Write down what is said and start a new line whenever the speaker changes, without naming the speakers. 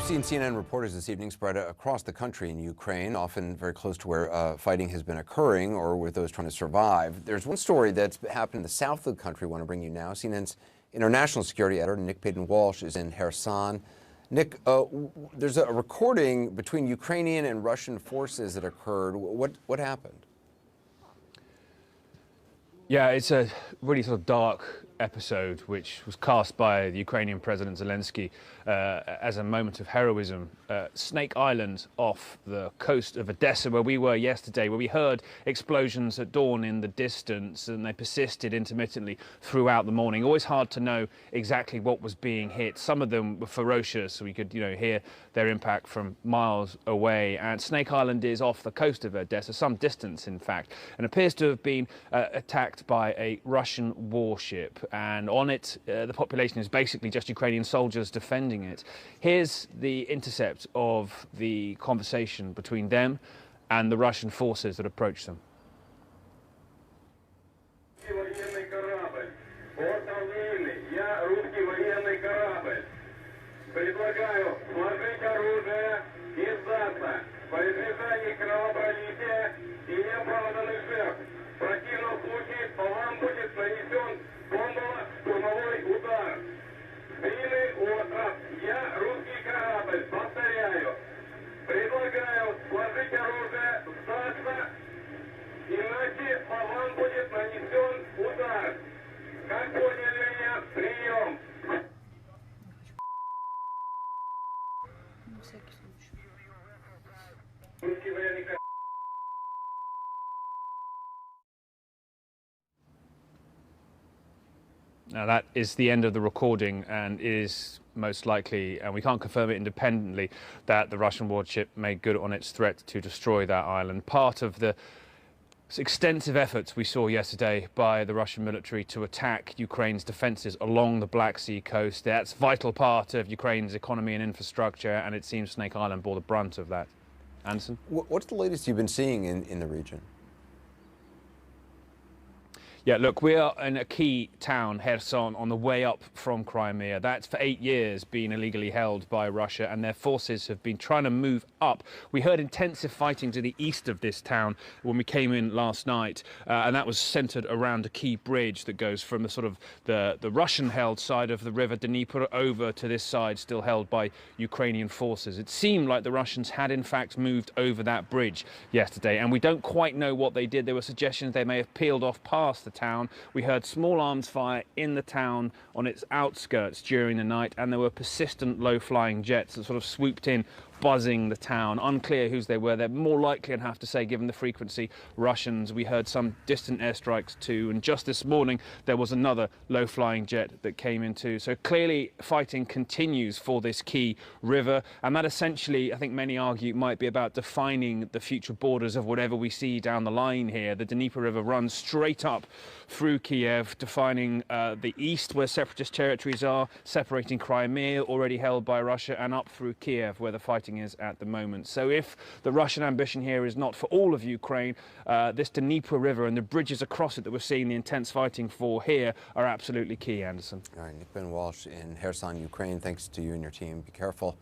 We've seen CNN reporters this evening spread across the country in Ukraine, often very close to where fighting has been occurring or with those trying to survive. There's one story that's happened in the south of the country I want to bring you now. CNN's international security editor, Nick Payton-Walsh, is in Kherson. Nick, there's a recording between Ukrainian and Russian forces that occurred. What happened?
Yeah, it's a really sort of dark episode which was cast by the Ukrainian President Zelensky as a moment of heroism. Snake Island off the coast of Odessa, where we were yesterday, where we heard explosions at dawn in the distance, and they persisted intermittently throughout the morning. Always hard to know exactly what was being hit. Some of them were ferocious, so we could hear their impact from miles away. And Snake Island is off the coast of Odessa, some distance in fact, and appears to have been attacked by a Russian warship. And on it, the population is basically just Ukrainian soldiers defending it. Here's the intercept of the conversation between them and the Russian forces that approached them. Now that is the end of the recording, and is most likely, and we can't confirm it independently, that the Russian warship made good on its threat to destroy that island. Part of the extensive efforts we saw yesterday by the Russian military to attack Ukraine's defences along the Black Sea coast. That's a vital part of Ukraine's economy and infrastructure, and it seems Snake Island bore the brunt of that. Anderson?
What's the latest you've been seeing in the region?
Yeah, look, we are in a key town, Kherson, on the way up from Crimea. That's for 8 years been illegally held by Russia, and their forces have been trying to move up. We heard intensive fighting to the east of this town when we came in last night, and that was centred around a key bridge that goes from the sort of the Russian-held side of the river Dnieper over to this side still held by Ukrainian forces. It seemed like the Russians had in fact moved over that bridge yesterday, and we don't quite know what they did. There were suggestions they may have peeled off past the town. We heard small arms fire in the town on its outskirts during the night, and there were persistent low-flying jets that sort of swooped in, buzzing the town. Unclear whose they were. They're more likely, I'd have to say, given the frequency, Russians. We heard some distant airstrikes too, and just this morning there was another low-flying jet that came in too. So clearly fighting continues for this key river, and that essentially, I think many argue, might be about defining the future borders of whatever we see down the line here. The Dnieper River runs straight up through Kiev, defining the east where separatist territories are, separating Crimea, already held by Russia, and up through Kiev where the fighting is at the moment. So if the Russian ambition here is not for all of Ukraine, this Dnieper River and the bridges across it that we're seeing the intense fighting for here are absolutely key, Anderson.
All right, Nick Payton-Walsh in Kherson, Ukraine. Thanks to you and your team. Be careful.